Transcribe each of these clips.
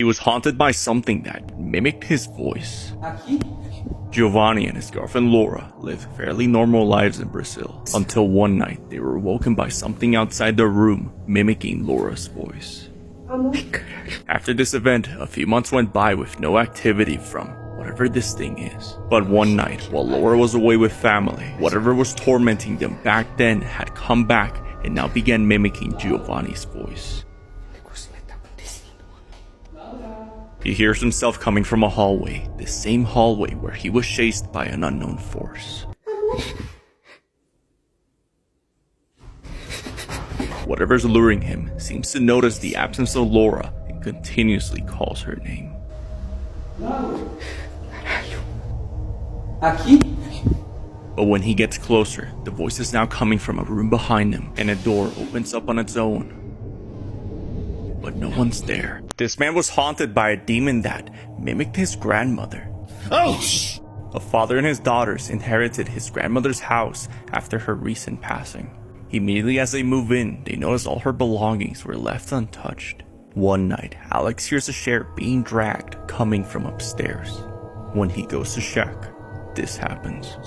was haunted by something that mimicked his voice. Giovanni and his girlfriend Laura lived fairly normal lives in Brazil until one night they were woken by something outside their room mimicking Laura's voice. After this event, a few months went by with no activity from whatever this thing is. But one night, while Laura was away with family, whatever was tormenting them back then had come back and now began mimicking Giovanni's voice. He hears himself coming from a hallway, the same hallway where he was chased by an unknown force. Whatever's luring him seems to notice the absence of Laura and continuously calls her name. But when he gets closer, the voice is now coming from a room behind him, and a door opens up on its own. But no one's there. This man was haunted by a demon that mimicked his grandmother. A father and his daughters inherited his grandmother's house after her recent passing. Immediately as they move in, they notice all her belongings were left untouched. One night, Alex hears a chair being dragged coming from upstairs. When he goes to check, this happens.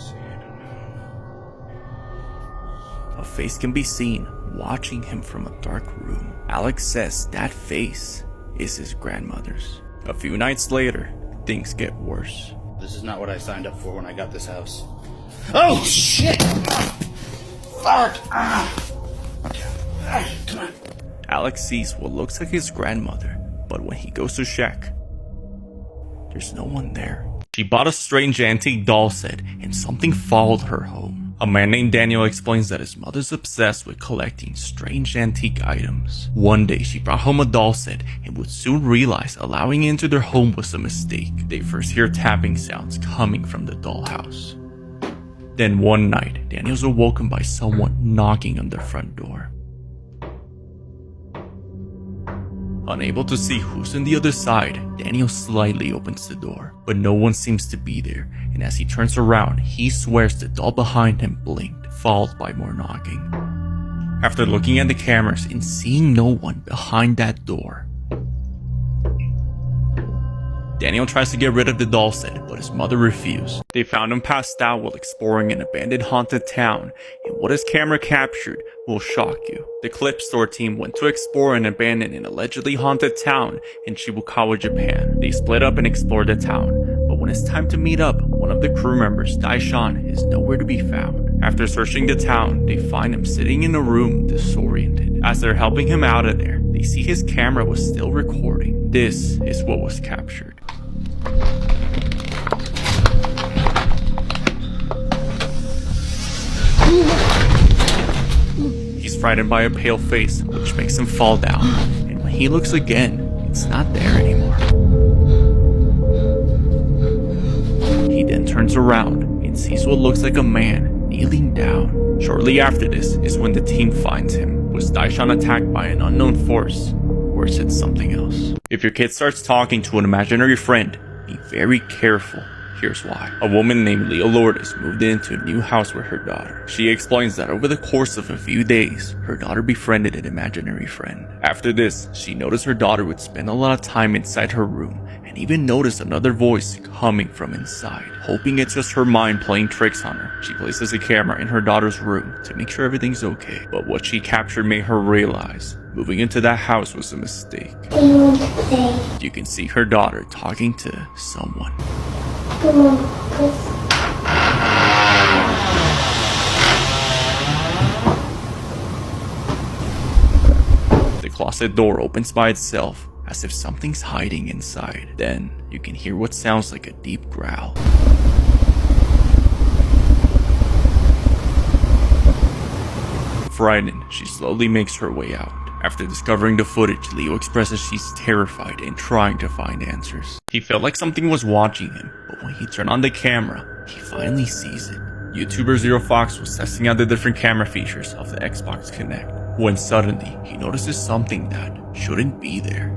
A face can be seen watching him from a dark room. Alex says that face is his grandmother's. A few nights later, things get worse. This is not what I signed up for when I got this house. Oh shit! Fuck! Come on. Alex sees what looks like his grandmother, but when he goes to check, there's no one there. She bought a strange antique doll set and something followed her home. A man named Daniel explains that his mother's obsessed with collecting strange antique items. One day she brought home a doll set and would soon realize allowing it into their home was a mistake. They first hear tapping sounds coming from the dollhouse. Then one night, Daniel's awoken by someone knocking on their front door. Unable to see who's on the other side, Daniel slightly opens the door, but no one seems to be there, and as he turns around, he swears the doll behind him blinked, followed by more knocking. After looking at the cameras and seeing no one behind that door, Daniel tries to get rid of the doll set, but his mother refused. They found him passed out while exploring an abandoned haunted town, and what his camera captured will shock you. The Clip Store team went to explore an abandoned and allegedly haunted town in Shibukawa, Japan. They split up and explored the town, but when it's time to meet up, one of the crew members, Daishan, is nowhere to be found. After searching the town, they find him sitting in a room disoriented. As they're helping him out of there, they see his camera was still recording. This is what was captured. He's frightened by a pale face, which makes him fall down, and when he looks again, it's not there anymore. He then turns around and sees what looks like a man kneeling down. Shortly after this is when the team finds him. Was Daishan attacked by an unknown force, or is it something else? If your kid starts talking to an imaginary friend, be very careful. Here's why. A woman named Leah Lourdes moved into a new house with her daughter. She explains that over the course of a few days, her daughter befriended an imaginary friend. After this, she noticed her daughter would spend a lot of time inside her room and even noticed another voice coming from inside. Hoping it's just her mind playing tricks on her, she places a camera in her daughter's room to make sure everything's okay. But what she captured made her realize moving into that house was a mistake. You can see her daughter talking to someone. The closet door opens by itself, as if something's hiding inside. Then, you can hear what sounds like a deep growl. Frightened, she slowly makes her way out. After discovering the footage, Leo expresses she's terrified and trying to find answers. He felt like something was watching him, but when he turned on the camera, he finally sees it. YouTuber Zero Fox was testing out the different camera features of the Xbox Kinect, when suddenly, he notices something that shouldn't be there.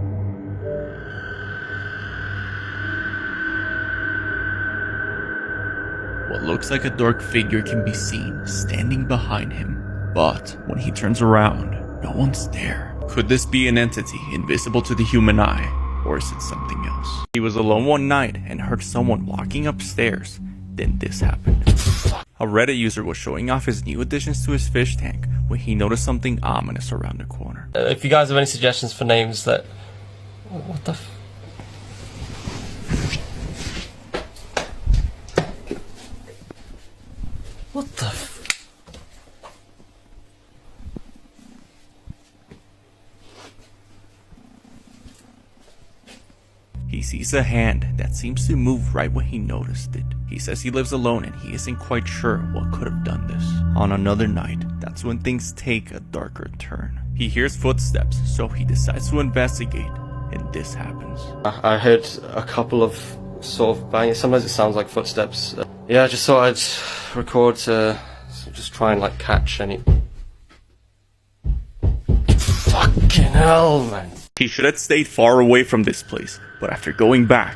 What looks like a dark figure can be seen standing behind him, but when he turns around, no one's there. Could this be an entity invisible to the human eye? or is it something else? He was alone one night and heard someone walking upstairs. Then this happened. A Reddit user was showing off his new additions to his fish tank when he noticed something ominous around the corner. If you guys have any suggestions for names that... What the f... What the f... He sees a hand that seems to move right when he noticed it. He says he lives alone and he isn't quite sure what could have done this. On another night, that's when things take a darker turn. He hears footsteps, so he decides to investigate, and this happens. I heard a couple of sort of banging. Sometimes it sounds like footsteps. Yeah, I just thought I'd record to just try and like catch any... Fucking hell, man. He should have stayed far away from this place, but after going back,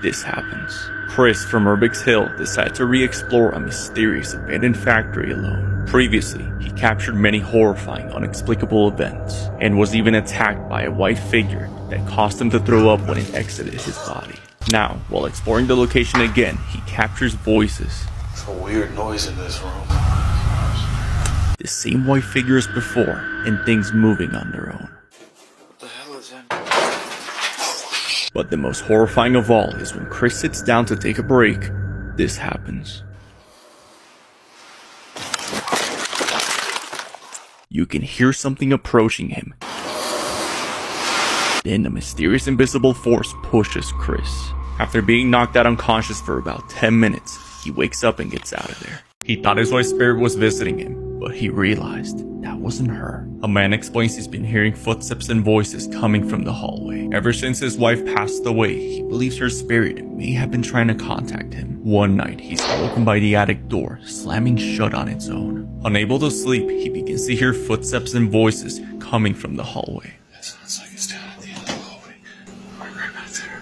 this happens. Chris from Urbix Hill decides to re-explore a mysterious abandoned factory alone. Previously, he captured many horrifying, inexplicable events, and was even attacked by a white figure that caused him to throw up when it exited his body. Now, while exploring the location again, he captures voices. It's a weird noise in this room. The same white figure as before, and things moving on their own. But the most horrifying of all is when Chris sits down to take a break, this happens. You can hear something approaching him. Then a mysterious invisible force pushes Chris. After being knocked out unconscious for about 10 minutes, he wakes up and gets out of there. He thought his wife's spirit was visiting him, but he realized that wasn't her. A man explains he's been hearing footsteps and voices coming from the hallway. Ever since his wife passed away, he believes her spirit may have been trying to contact him. One night, he's woken by the attic door, slamming shut on its own. Unable to sleep, he begins to hear footsteps and voices coming from the hallway. It sounds like it's down at the end of the hallway. Right back there.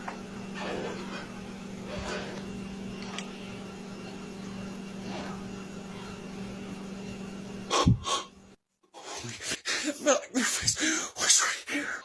Their face was right here.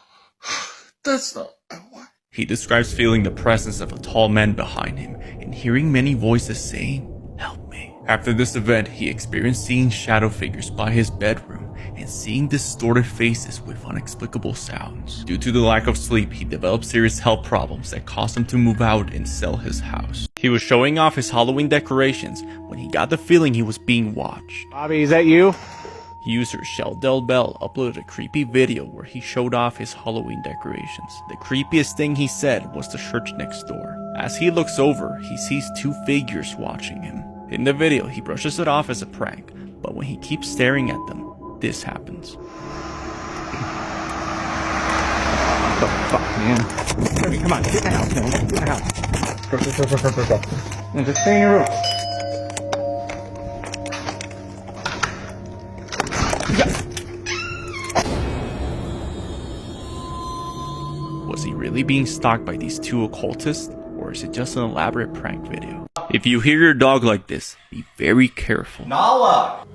That's not why. He describes feeling the presence of a tall man behind him and hearing many voices saying, "Help me." After this event, he experienced seeing shadow figures by his bedroom and seeing distorted faces with unexplicable sounds. Due to the lack of sleep, he developed serious health problems that caused him to move out and sell his house. He was showing off his Halloween decorations when he got the feeling he was being watched. Bobby, is that you? User Sheldell Bell uploaded a creepy video where he showed off his Halloween decorations. The creepiest thing he said was the church next door. As he looks over, he sees two figures watching him. In the video, he brushes it off as a prank, but when he keeps staring at them, this happens. What the fuck, man? Come on, get in the house, man. Get in the house. Go. No, just stay in your room. Was he really being stalked by these two occultists, or is it just an elaborate prank video? If you hear your dog like this, be very careful. Nala!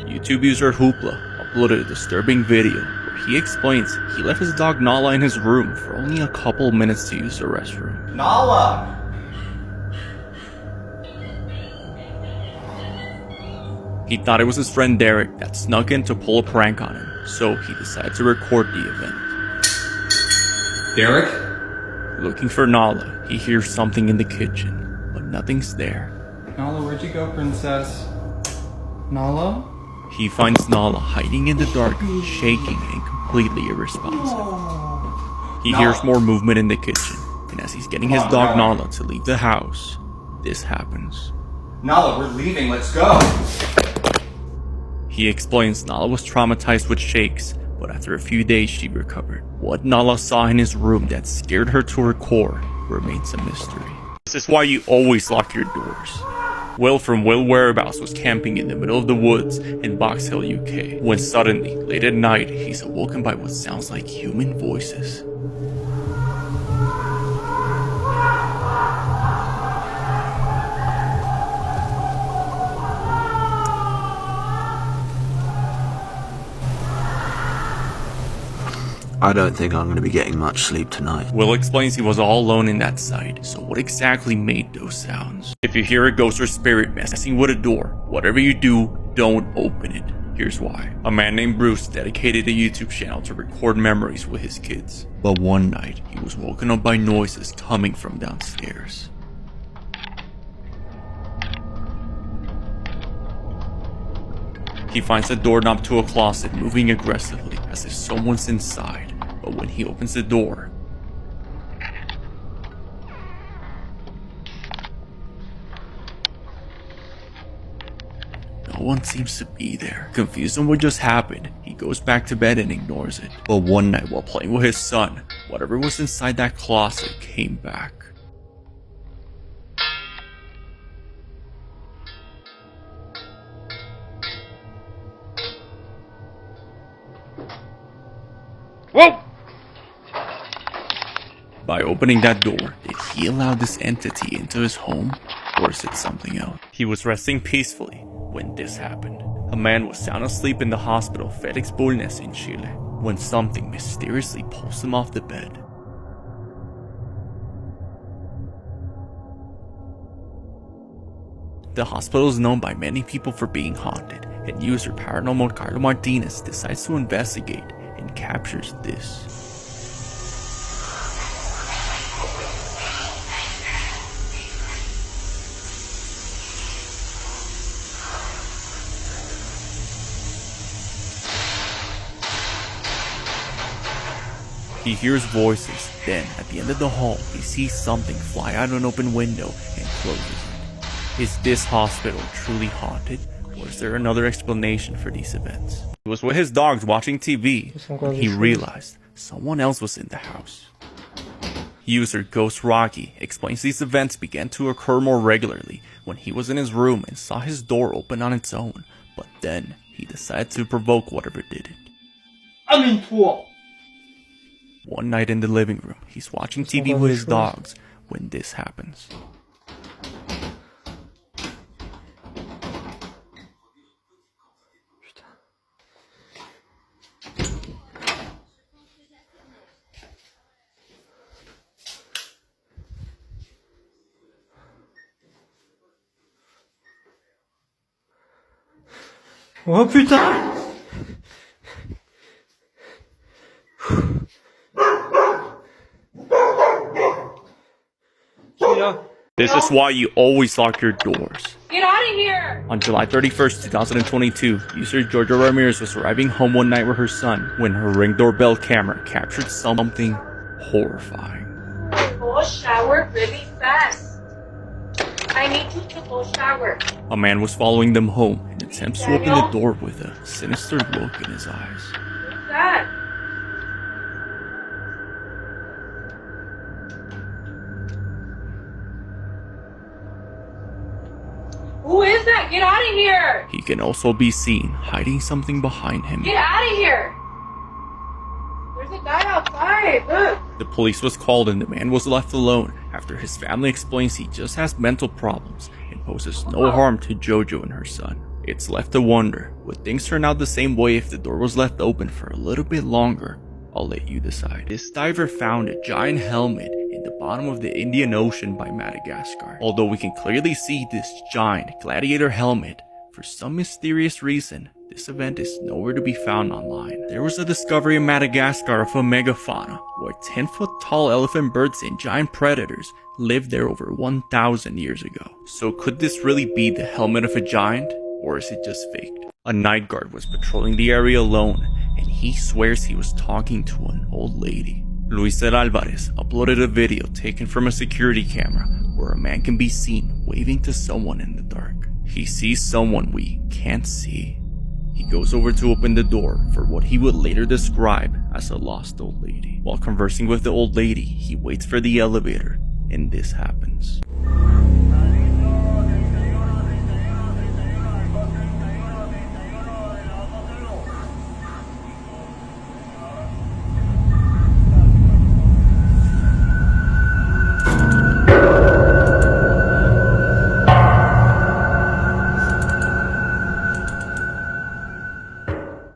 YouTube user Hoopla uploaded a disturbing video where he explains he left his dog Nala in his room for only a couple minutes to use the restroom. Nala! He thought it was his friend Derek that snuck in to pull a prank on him, so he decided to record the event. Derek? Looking for Nala, he hears something in the kitchen, but nothing's there. Nala, where'd you go, princess? Nala? He finds Nala hiding in the dark, shaking and completely irresponsive. He hears more movement in the kitchen, and as he's getting his dog Nala to leave the house, this happens. Nala, we're leaving, let's go! He explains Nala was traumatized with shakes, but after a few days she recovered. What Nala saw in his room that scared her to her core remains a mystery. This is why you always lock your doors. Will from Will Whereabouts was camping in the middle of the woods in Box Hill, UK, when suddenly, late at night, he's awoken by what sounds like human voices. I don't think I'm going to be getting much sleep tonight. Will explains he was all alone in that site, so what exactly made those sounds? If you hear a ghost or spirit messing with a door, whatever you do, don't open it. Here's why. A man named Bruce dedicated a YouTube channel to record memories with his kids. But one night, he was woken up by noises coming from downstairs. He finds the doorknob to a closet moving aggressively as if someone's inside, but when he opens the door, no one seems to be there. Confused on what just happened, he goes back to bed and ignores it. But one night while playing with his son, whatever was inside that closet came back. Whoa! By opening that door, did he allow this entity into his home? Or is it something else? He was resting peacefully when this happened. A man was sound asleep in the hospital Felix Bulnes in Chile when something mysteriously pulls him off the bed. The hospital is known by many people for being haunted, and user Paranormal Carlo Martinez decides to investigate and captures this. He hears voices, then at the end of the hall he sees something fly out an open window and closes it. Is this hospital truly haunted, or is there another explanation for these events? He was with his dogs watching TV when he realized someone else was in the house. User Ghost Rocky explains these events began to occur more regularly when he was in his room and saw his door open on its own, but then he decided to provoke whatever did it. One night in the living room, he's watching TV with his dogs when this happens. Oh putain! This is why you always lock your doors. Get out of here! On July 31st, 2022, user Georgia Ramirez was arriving home one night with her son when her Ring doorbell camera captured something horrifying. Go shower really fast. I need you to go shower. A man was following them home and attempts to open the door with a sinister look in his eyes. What's that? Who is that? Get out of here! He can also be seen hiding something behind him. Get out of here! There's a guy outside. Look. The police was called and the man was left alone after his family explains he just has mental problems and poses no harm to Jojo and her son. It's left to wonder, would things turn out the same way if the door was left open for a little bit longer? I'll let you decide. This diver found a giant helmet in the bottom of the Indian Ocean by Madagascar. Although we can clearly see this giant gladiator helmet, for some mysterious reason, this event is nowhere to be found online. There was a discovery in Madagascar of a megafauna, where 10-foot tall elephant birds and giant predators lived there over 1,000 years ago. So could this really be the helmet of a giant, or is it just faked? A night guard was patrolling the area alone, and he swears he was talking to an old lady. Luisa Alvarez uploaded a video taken from a security camera where a man can be seen waving to someone in the dark. He sees someone we can't see. He goes over to open the door for what he would later describe as a lost old lady. While conversing with the old lady, he waits for the elevator, and this happens.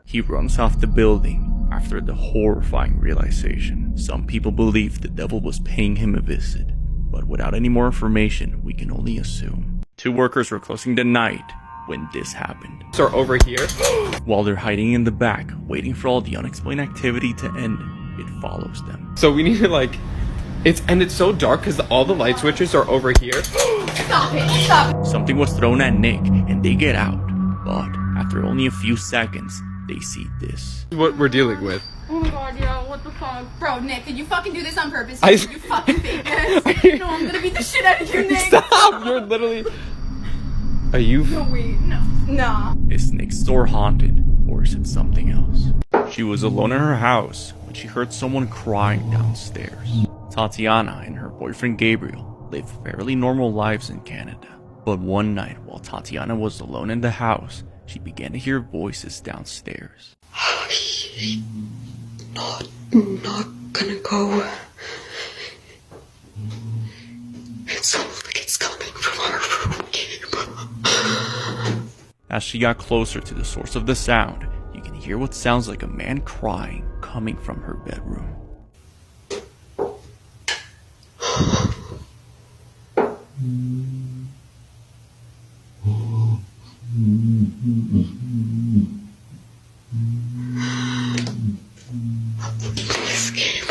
He runs off the building After the horrifying realization, some people believe the devil was paying him a visit, but without any more information, we can only assume. 2 workers were closing the night when this happened. Are over here. While they're hiding in the back, waiting for all the unexplained activity to end, it follows them. So we need to like, it's so dark because all the light switches are over here. Stop it! Stop! Something was thrown at Nick, and they get out, but after only a few seconds, they see this. What we're dealing with. Oh my god, yo, what the fuck? Bro, Nick, did you fucking do this on purpose? I- Did you fucking fake this? No, I'm gonna beat the shit out of you, Nick! Stop! You're literally. Are you? No, wait, no. Nah. Is Nick's store haunted, or is it something else? She was alone in her house when she heard someone crying downstairs. Tatiana and her boyfriend Gabriel live fairly normal lives in Canada. But one night, while Tatiana was alone in the house, she began to hear voices downstairs. Not gonna go. It sounds like it's coming from our room, Gabe. As she got closer to the source of the sound, you can hear what sounds like a man crying coming from her bedroom. Please, Gabe.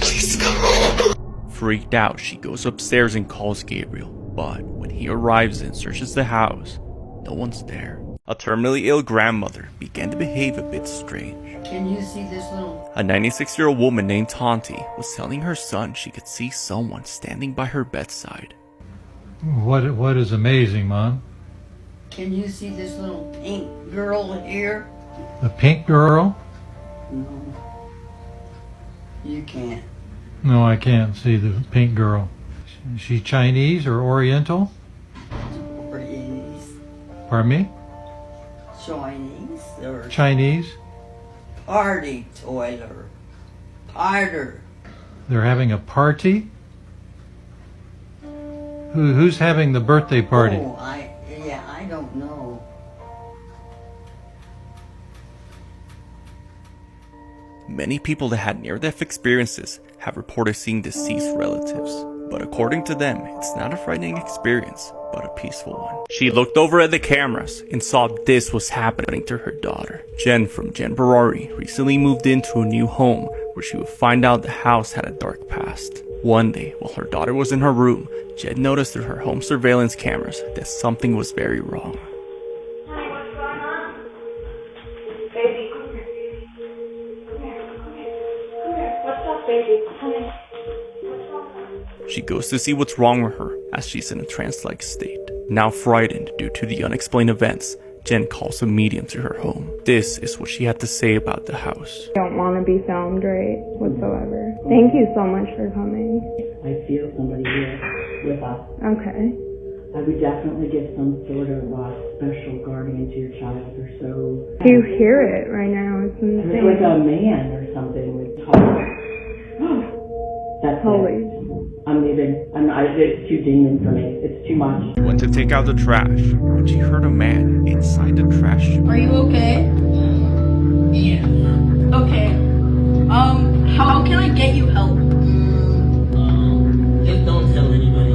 Please come. Freaked out, she goes upstairs and calls Gabriel, but when he arrives and searches the house, no one's there. A terminally ill grandmother began to behave a bit strange. Can you see this little? A 96-year-old woman named Tonti was telling her son she could see someone standing by her bedside. What is amazing, Mom? Can you see this little pink girl here? The pink girl? No. You can't. No, I can't see the pink girl. Is she Chinese or Oriental? Chinese. Pardon me? Chinese or Chinese? party toiler. Harder. They're having a party? Who's having the birthday party? Oh, I don't know. Many people that had near-death experiences have reported seeing deceased relatives, but according to them, it's not a frightening experience, but a peaceful one. She looked over at the cameras and saw this was happening to her daughter. Jen from Jen Barari recently moved into a new home where she would find out the house had a dark past. One day, while her daughter was in her room, Jen noticed through her home surveillance cameras that something was very wrong. Honey, what's going on? Baby, come here. Come here, come here. Come here. What's up, baby? Honey. What's wrong? She goes to see what's wrong with her as she's in a trance-like state. Now frightened due to the unexplained events, Jen calls a medium to her home. This is what she had to say about the house. Don't want to be filmed right whatsoever. Thank you so much for coming. I feel somebody here with us. Okay. I would definitely give some sort of special guardian to your child or so. You hear it right now. It's It's insane. like a man or something with talk. That's Holy. it. I'm leaving. It's too demon for me. It's too much. Went to take out the trash when she heard a man inside the trash chute. Are you okay? Yeah. Okay. How can I get you help? Just don't tell anybody.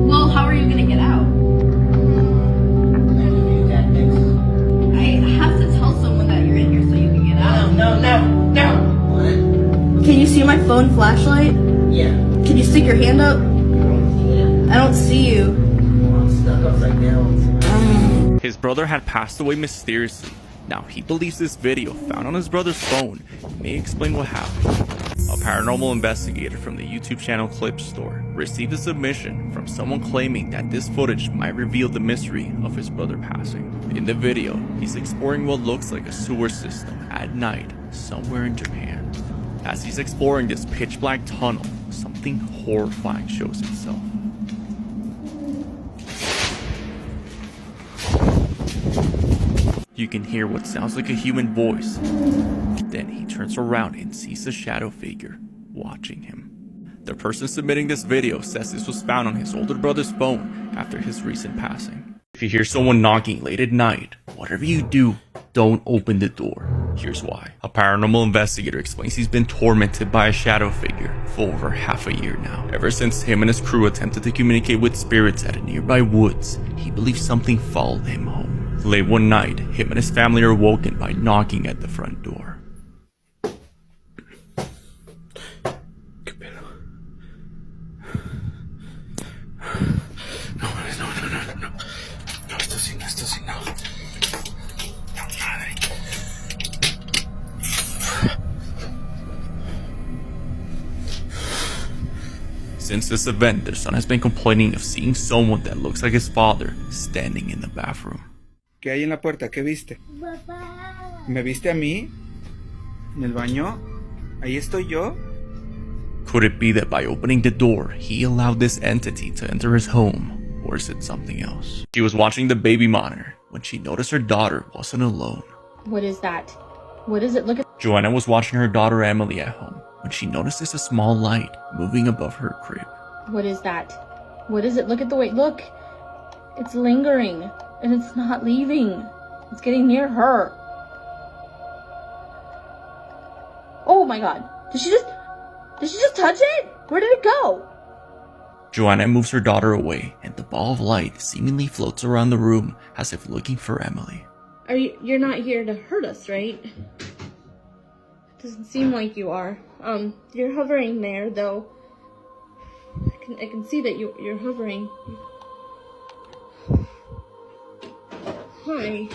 Well, how are you gonna get out? I have to tell someone that you're in here so you can get out. No. What? Can you see my phone flashlight? Yeah. Can you stick your hand up? I don't see you. I'm stuck upside down. His brother had passed away mysteriously. Now he believes this video found on his brother's phone may explain what happened. A paranormal investigator from the YouTube channel Clip Store received a submission from someone claiming that this footage might reveal the mystery of his brother passing. In the video, he's exploring what looks like a sewer system at night somewhere in Japan. As he's exploring this pitch black tunnel, something horrifying shows itself. You can hear what sounds like a human voice. Then he turns around and sees a shadow figure watching him. The person submitting this video says this was found on his older brother's phone after his recent passing. If you hear someone knocking late at night, whatever you do, don't open the door. Here's why. A paranormal investigator explains he's been tormented by a shadow figure for over half a year now. Ever since him and his crew attempted to communicate with spirits at a nearby woods, he believes something followed him home. Late one night, him and his family are woken by knocking at the front door. Since this event, their son has been complaining of seeing someone that looks like his father standing in the bathroom. ¿Qué hay en la puerta? ¿Qué viste? ¿Me viste a mí? ¿En el baño? ¿Ahí estoy yo? Could it be that by opening the door, he allowed this entity to enter his home? Or is it something else? She was watching the baby monitor when she noticed her daughter wasn't alone. What is that? What is it? Look at... Joanna was watching her daughter Emily at home when she notices a small light moving above her crib. What is that? What is it? Look at the way... Look! It's lingering. And it's not leaving. It's getting near her. Oh my god. Did she just touch it? Where did it go? Joanna moves her daughter away, and the ball of light seemingly floats around the room as if looking for Emily. You're not here to hurt us, right? Doesn't seem like you are. You're hovering there, though. I can see that you're hovering. Hi.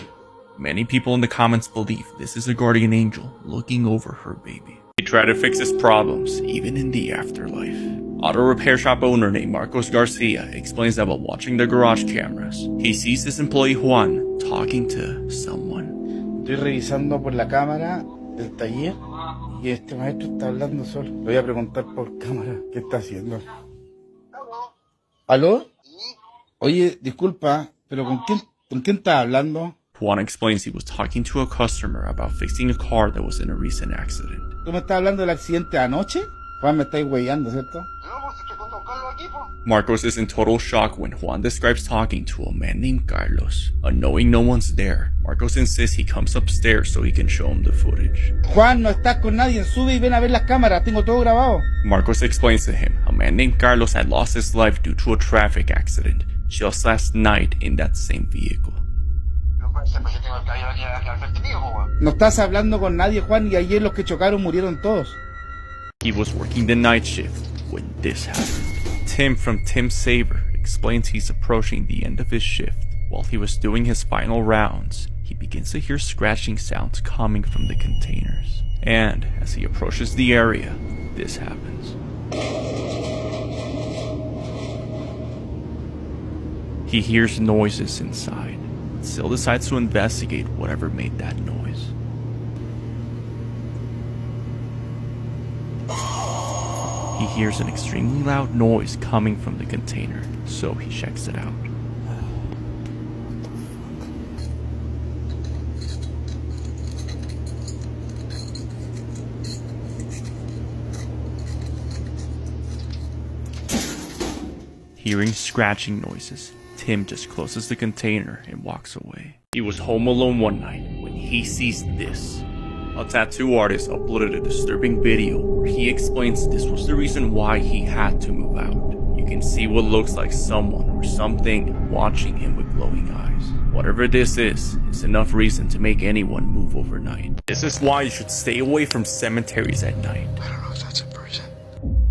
Many people in the comments believe this is a guardian angel looking over her baby. He tried to fix his problems, even in the afterlife. Auto repair shop owner named Marcos Garcia explains that while watching the garage cameras, he sees his employee Juan talking to someone. Estoy revisando por la cámara del taller y este maestro está hablando solo. Le voy a preguntar por cámara qué está haciendo. ¿Aló? Oye, disculpa, pero ¿con quién está hablando? Juan explains he was talking to a customer about fixing a car that was in a recent accident. ¿Tú me estás hablando del accidente anoche? Juan, me estáis huellando, ¿cierto? Marcos is in total shock when Juan describes talking to a man named Carlos. Knowing no one's there, Marcos insists he comes upstairs so he can show him the footage. Juan, no estás con nadie, sube y ven a ver las cámaras, tengo todo grabado. Marcos explains to him a man named Carlos had lost his life due to a traffic accident just last night in that same vehicle. No estás hablando con nadie, Juan, y ayer los que chocaron murieron todos. He was working the night shift when this happened. Tim from Tim Saver explains he's approaching the end of his shift. While he was doing his final rounds, he begins to hear scratching sounds coming from the containers. And as he approaches the area, this happens. He hears noises inside, but still decides to investigate whatever made that noise. He hears an extremely loud noise coming from the container, so he checks it out. Hearing scratching noises, Tim just closes the container and walks away. He was home alone one night when he sees this. A tattoo artist uploaded a disturbing video where he explains this was the reason why he had to move out. You can see what looks like someone or something watching him with glowing eyes. Whatever this is enough reason to make anyone move overnight. This is why you should stay away from cemeteries at night. I don't know if that's a person.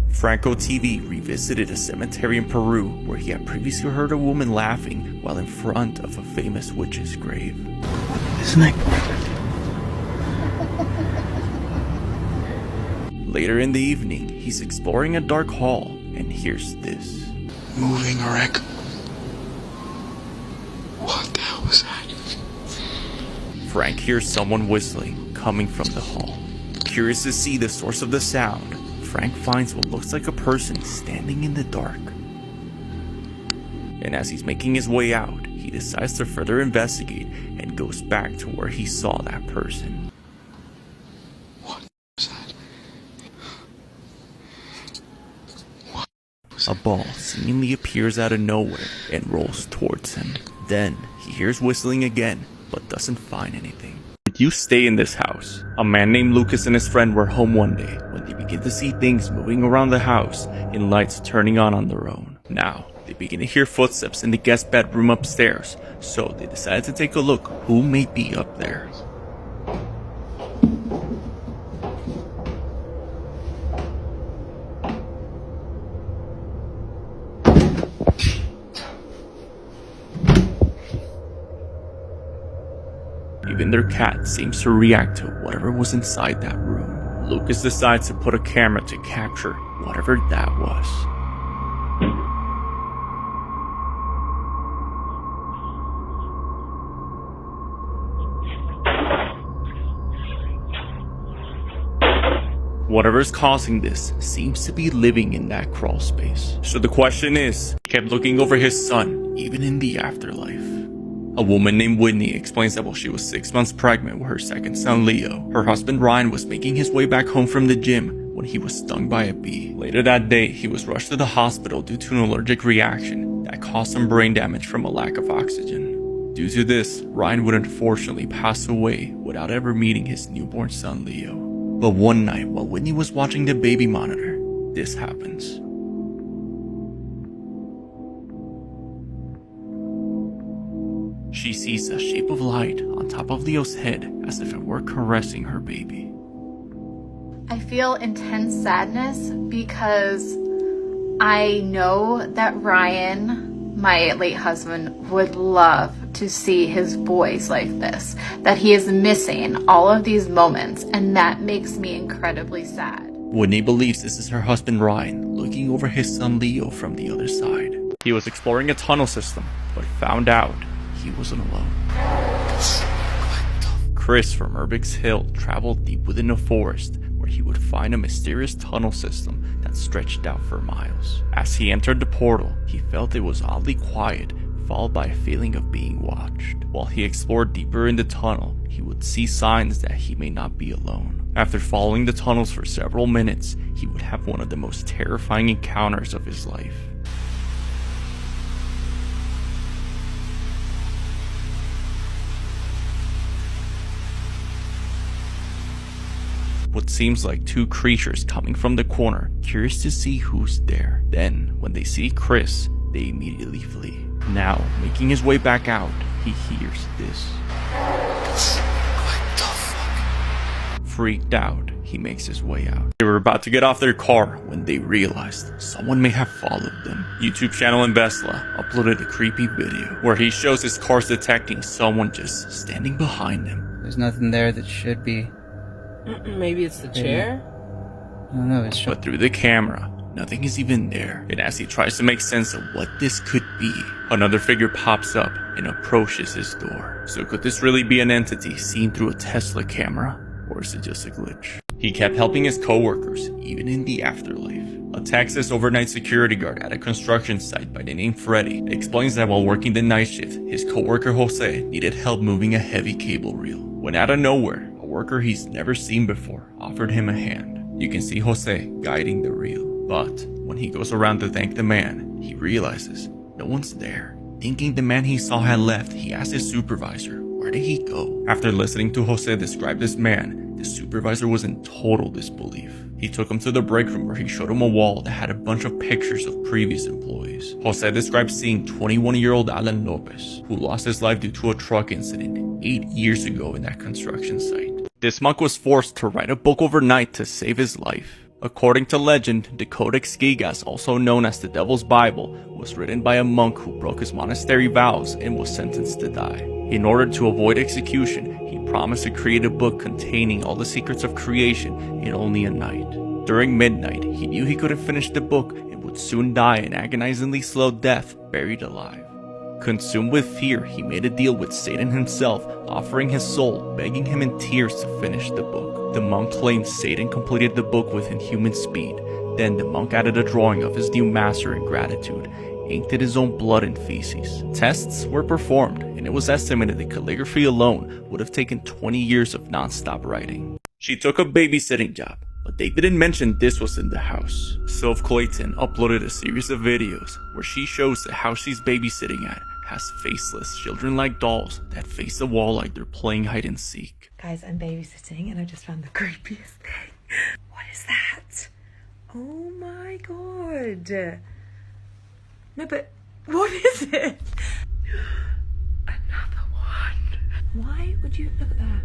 Franco TV revisited a cemetery in Peru where he had previously heard a woman laughing while in front of a famous witch's grave. Isn't it? Later in the evening, he's exploring a dark hall and hears this. Moving wreck. What the hell was that? Frank hears someone whistling coming from the hall. Curious to see the source of the sound, Frank finds what looks like a person standing in the dark. And as he's making his way out, he decides to further investigate and goes back to where he saw that person. What was that? A ball seemingly appears out of nowhere and rolls towards him. Then, he hears whistling again, but doesn't find anything. You stay in this house. A man named Lucas and his friend were home one day when they begin to see things moving around the house and lights turning on their own. Now, they begin to hear footsteps in the guest bedroom upstairs, so they decided to take a look who may be up there. Even their cat seems to react to whatever was inside that room. Lucas decides to put a camera to capture whatever that was. Whatever's causing this seems to be living in that crawl space. So the question is, he kept looking over his son, even in the afterlife. A woman named Whitney explains that while she was 6 months pregnant with her second son Leo, her husband Ryan was making his way back home from the gym when he was stung by a bee. Later that day, he was rushed to the hospital due to an allergic reaction that caused some brain damage from a lack of oxygen. Due to this, Ryan would unfortunately pass away without ever meeting his newborn son Leo. But one night, while Whitney was watching the baby monitor, this happens. She sees a shape of light on top of Leo's head as if it were caressing her baby. I feel intense sadness because I know that Ryan, my late husband, would love to see his boys like this, that he is missing all of these moments, and that makes me incredibly sad. Whitney believes this is her husband Ryan looking over his son Leo from the other side. He was exploring a tunnel system, but found out he wasn't alone. Chris from Urbix Hill traveled deep within a forest where he would find a mysterious tunnel system that stretched out for miles. As he entered the portal, he felt it was oddly quiet, followed by a feeling of being watched. While he explored deeper in the tunnel, he would see signs that he may not be alone. After following the tunnels for several minutes, he would have one of the most terrifying encounters of his life. What seems like two creatures coming from the corner, curious to see who's there. Then, when they see Chris, they immediately flee. Now, making his way back out, he hears this. What the fuck? Freaked out, he makes his way out. They were about to get off their car when they realized someone may have followed them. YouTube channel Investla uploaded a creepy video where he shows his cars detecting someone just standing behind him. There's nothing there that should be. Maybe it's the chair? I don't know, it's But through the camera, nothing is even there. And as he tries to make sense of what this could be, another figure pops up and approaches his door. So could this really be an entity seen through a Tesla camera? Or is it just a glitch? He kept helping his co-workers, even in the afterlife. A Texas overnight security guard at a construction site by the name Freddy explains that while working the night shift, his co-worker Jose needed help moving a heavy cable reel. When out of nowhere, a worker he's never seen before offered him a hand. You can see Jose guiding the reel, but when he goes around to thank the man, he realizes no one's there. Thinking the man he saw had left, he asked his supervisor, where did he go? After listening to Jose describe this man, the supervisor was in total disbelief. He took him to the break room where he showed him a wall that had a bunch of pictures of previous employees. Jose described seeing 21-year-old Alan Lopez, who lost his life due to a truck incident 8 years ago in that construction site. This monk was forced to write a book overnight to save his life. According to legend, the Codex Gigas, also known as the Devil's Bible, was written by a monk who broke his monastery vows and was sentenced to die. In order to avoid execution, he promised to create a book containing all the secrets of creation in only a night. During midnight, he knew he couldn't finish the book and would soon die an agonizingly slow death buried alive. Consumed with fear, he made a deal with Satan himself, offering his soul, begging him in tears to finish the book. The monk claimed Satan completed the book with inhuman speed. Then the monk added a drawing of his new master in gratitude, inked in his own blood and feces. Tests were performed, and it was estimated that calligraphy alone would have taken 20 years of non-stop writing. She took a babysitting job, but they didn't mention this was in the house. Sylph Clayton uploaded a series of videos where she shows the house she's babysitting at has faceless, children-like dolls that face the wall like they're playing hide and seek. Guys, I'm babysitting and I just found the creepiest thing. What is that? Oh my god. No, but what is it? Another one. Why would you look at that?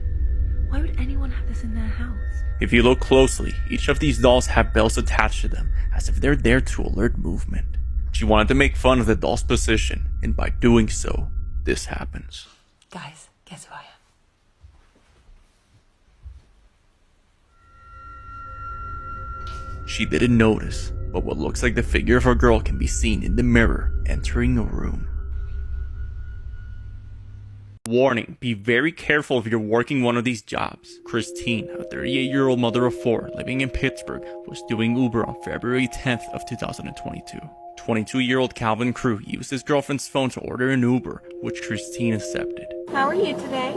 Why would anyone have this in their house? If you look closely, each of these dolls have bells attached to them, as if they're there to alert movement. She wanted to make fun of the doll's position, and by doing so, this happens. Guys, guess who I am? She didn't notice, but what looks like the figure of a girl can be seen in the mirror entering a room. Warning, be very careful if you're working one of these jobs. Christine, a 38-year-old mother of 4 living in Pittsburgh, was doing Uber on February 10th of 2022. 22-year-old Calvin Crew used his girlfriend's phone to order an Uber, which Christine accepted. How are you today?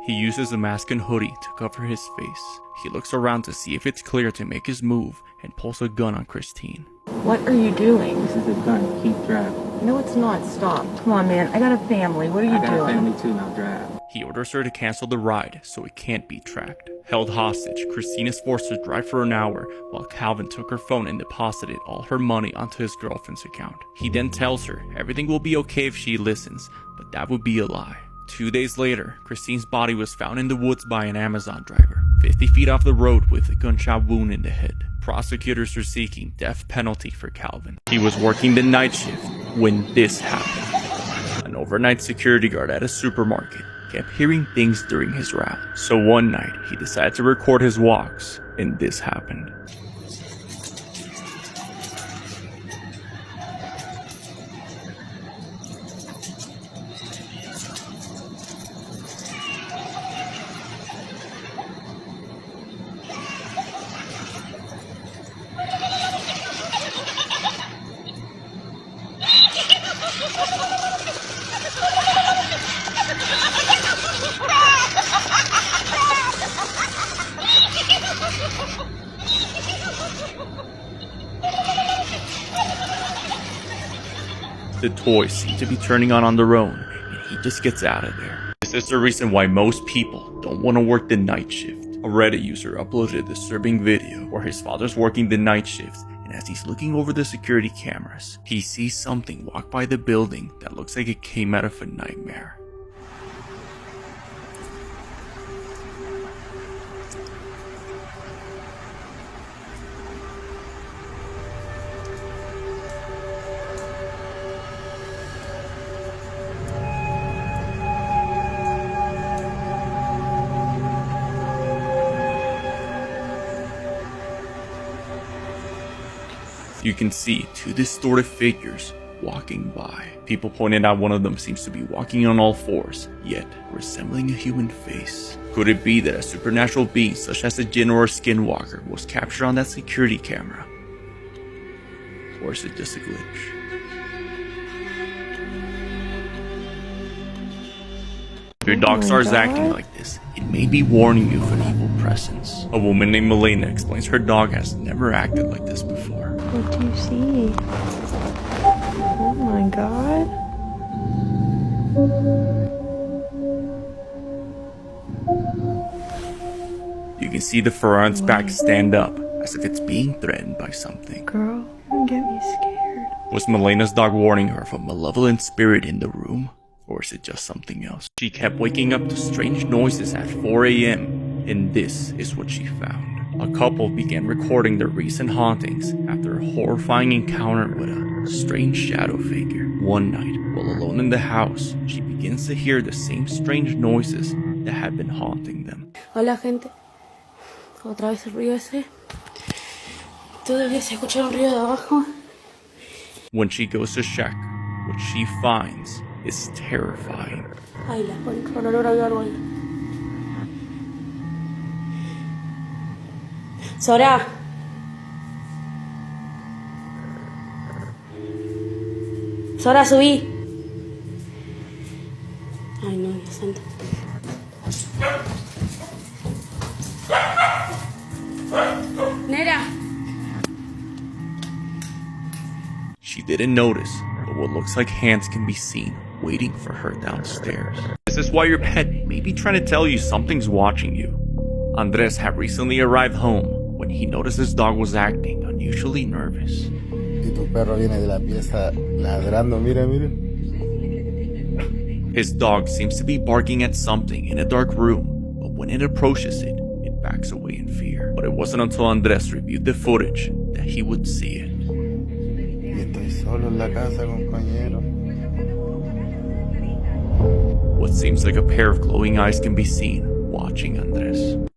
He uses a mask and hoodie to cover his face. He looks around to see if it's clear to make his move and pulls a gun on Christine. What are you doing? This is a gun. Keep driving. No, it's not. Stop. Come on, man. I got a family. What are you I got doing? a family too. Now drive. He orders her to cancel the ride so it can't be tracked. Held hostage, Christine is forced to drive for an hour while Calvin took her phone and deposited all her money onto his girlfriend's account. He then tells her everything will be okay if she listens, but that would be a lie. 2 days later, Christine's body was found in the woods by an Amazon driver, 50 feet off the road with a gunshot wound in the head. Prosecutors are seeking death penalty for Calvin. He was working the night shift when this happened. An overnight security guard at a supermarket kept hearing things during his route. So one night, he decided to record his walks, and this happened. The toys seem to be turning on their own, and he just gets out of there. This is the reason why most people don't want to work the night shift. A Reddit user uploaded a disturbing video where his father's working the night shift, and as he's looking over the security cameras, he sees something walk by the building that looks like it came out of a nightmare. You can see two distorted figures walking by. People pointed out one of them seems to be walking on all fours, yet resembling a human face. Could it be that a supernatural being such as a Jinn or a Skinwalker was captured on that security camera? Or is it just a glitch? If your dog starts acting like this, it may be warning you of an evil presence. A woman named Milena explains her dog has never acted like this before. What do you see? Oh my god. You can see the fur on its back stand up, as if it's being threatened by something. Girl, don't get me scared. Was Milena's dog warning her of a malevolent spirit in the room? Or is it just something else? She kept waking up to strange noises at 4 a.m. and this is what she found. A couple began recording their recent hauntings after a horrifying encounter with a strange shadow figure. One night, while alone in the house, she begins to hear the same strange noises that had been haunting them. Hola, gente. Otra vez el ruido ese. Todavía se escucha un ruido de abajo. When she goes to check, what she finds is terrifying. Ay, la con olor a algo ahí. Sora. Sora, subí. Ay, no, Dios santo. Nera. She didn't notice, but what looks like hands can be seen waiting for her downstairs. This is why your pet may be trying to tell you something's watching you. Andres had recently arrived home when he noticed his dog was acting unusually nervous. Y tu perro viene de la pieza ladrando, mira, mira. His dog seems to be barking at something in a dark room, but when it approaches it, it backs away in fear. But it wasn't until Andres reviewed the footage that he would see it. Y estoy solo en la casa, compañero. What seems like a pair of glowing eyes can be seen watching Andres.